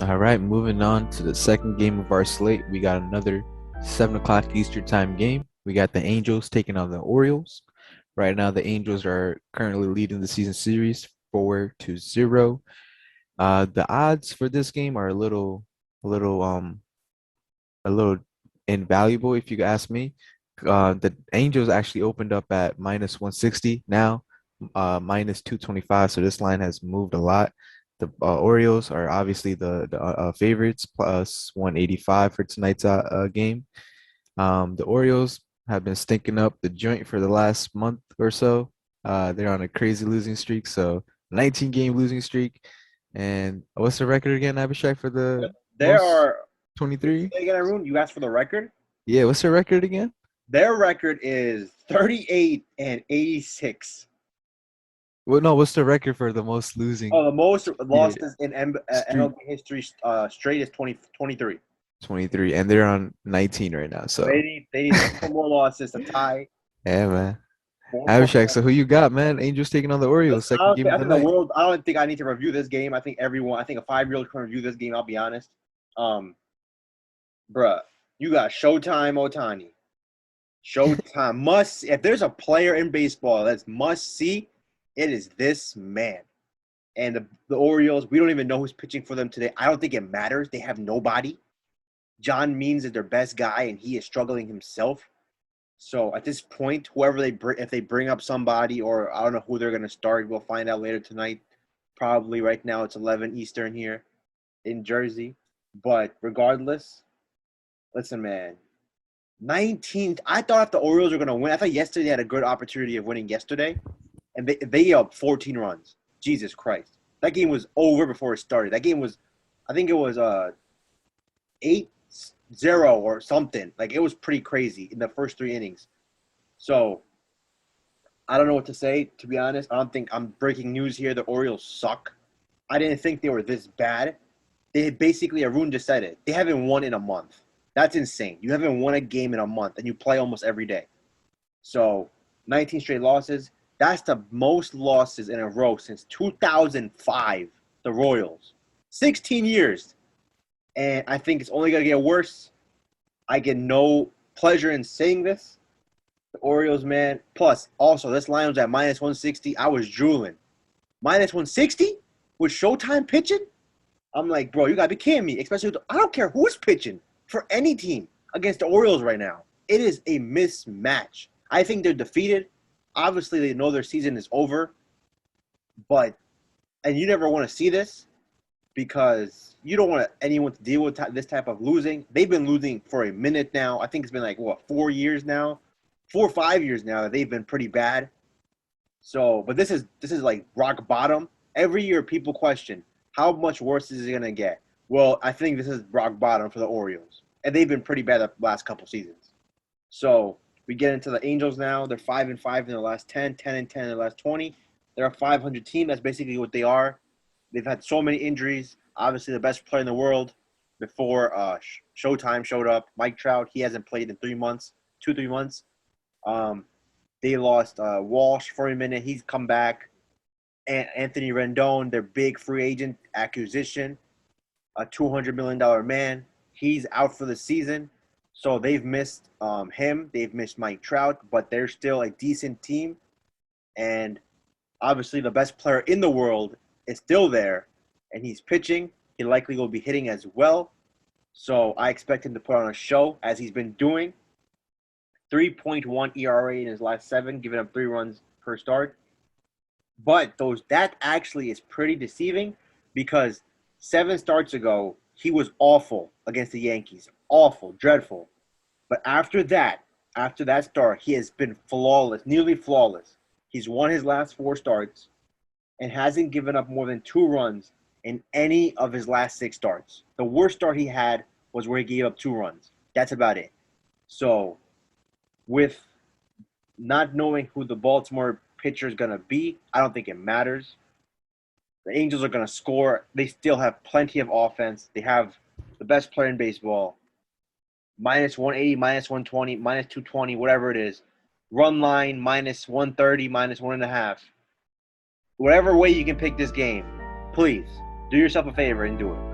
All right, moving on to the second game of our slate. We got another 7 o'clock Eastern time game. We got the Angels taking on the Orioles. Right now, the Angels are currently leading the season series 4-0. The odds for this game are a little, a little invaluable, if you ask me. The Angels actually opened up at minus 160 now, minus 225. So this line has moved a lot. The Orioles are obviously the favorites, plus 185 for tonight's game. The Orioles have been stinking up the joint for the last month or so. They're on a crazy losing streak, so 19 game losing streak. And what's the record again, Abhishek, for the There most? are. What'd you 23? say again, Arun? You asked for the record. Yeah, what's the record again? Their record is 38-86. Well, no, what's the record for the most losing Oh, the most yeah, losses in streak? MLB history straight is 23. 23, and they're on 19 right now. So they So, need they need four more losses to tie. yeah, man. Four more Abhishek, so who losses. you got, man? Angels taking on the Orioles, second game I of the think the night. world. I don't think I need to review this game. I think everyone. I think a 5-year-old can review this game. I'll be honest. Um, bruh, you got Showtime Otani. Showtime must. If there's a player in baseball that's must see, it is this man. And the Orioles, we don't even know who's pitching for them today. I don't think it matters. They have nobody. John Means is their best guy, and he is struggling himself. So at this point, whoever they bring, if they bring up somebody, or I don't know who they're going to start, we'll find out later tonight. Probably right now it's 11 Eastern here in Jersey. But regardless, listen, man, 19th. I thought if the Orioles were going to win, I thought yesterday they had a good opportunity of winning yesterday, and they up 14 runs. Jesus Christ, that game was over before it started. That game was, I think it was 8-0 or something. Like it was pretty crazy in the first three innings. So I don't know what to say, to be honest. I don't think I'm breaking news here. The Orioles suck. I didn't think they were this bad. They basically, Arun just said it. They haven't won in a month. That's insane. You haven't won a game in a month, and you play almost every day. So 19 straight losses. That's the most losses in a row since 2005, the Royals. 16 years. And I think it's only going to get worse. I get no pleasure in saying this. The Orioles, man. Plus, also, this line was at minus 160. I was drooling. Minus 160 with Showtime pitching? I'm like, bro, you got to be kidding me. Especially, I don't care who's pitching for any team against the Orioles right now. It is a mismatch. I think they're defeated. Obviously, they know their season is over. But, and you never want to see this because you don't want anyone to deal with this type of losing. They've been losing for a minute now. I think it's been like, what, 4 years now? 4 or 5 years now that they've been pretty bad. So, but this is like rock bottom. Every year, people question how much worse is it gonna get. Well, I think this is rock bottom for the Orioles, and they've been pretty bad the last couple seasons. So we get into the Angels now. They're 5-5 in their last 10, 10-10 in their last 20. They're a 500 team. That's basically what they are. They've had so many injuries. Obviously, the best player in the world before Showtime showed up, Mike Trout. He hasn't played in 3 months, 2 3 months. Um, they lost Walsh for a minute. He's come back. And Anthony Rendon, their big free agent acquisition, a $200 million man. He's out for the season. So they've missed him. They've missed Mike Trout, but they're still a decent team. And obviously, the best player in the world is still there, and he's pitching. He likely will be hitting as well. So I expect him to put on a show as he's been doing. 3.1 ERA in his last seven, giving up 3 runs per start. But that actually is pretty deceiving because 7 starts ago, he was awful against the Yankees. Awful, dreadful. But after that start, he has been flawless, nearly flawless. He's won his last 4 starts and hasn't given up more than 2 runs in any of his last 6 starts. The worst start he had was where he gave up 2 runs. That's about it. So, with not knowing who the Baltimore pitcher is going to be, I don't think it matters. The Angels are going to score. They still have plenty of offense. They have the best player in baseball. Minus 180, minus 120, minus 220, whatever it is. Run line, minus 130, minus 1.5. Whatever way you can pick this game, please do yourself a favor and do it.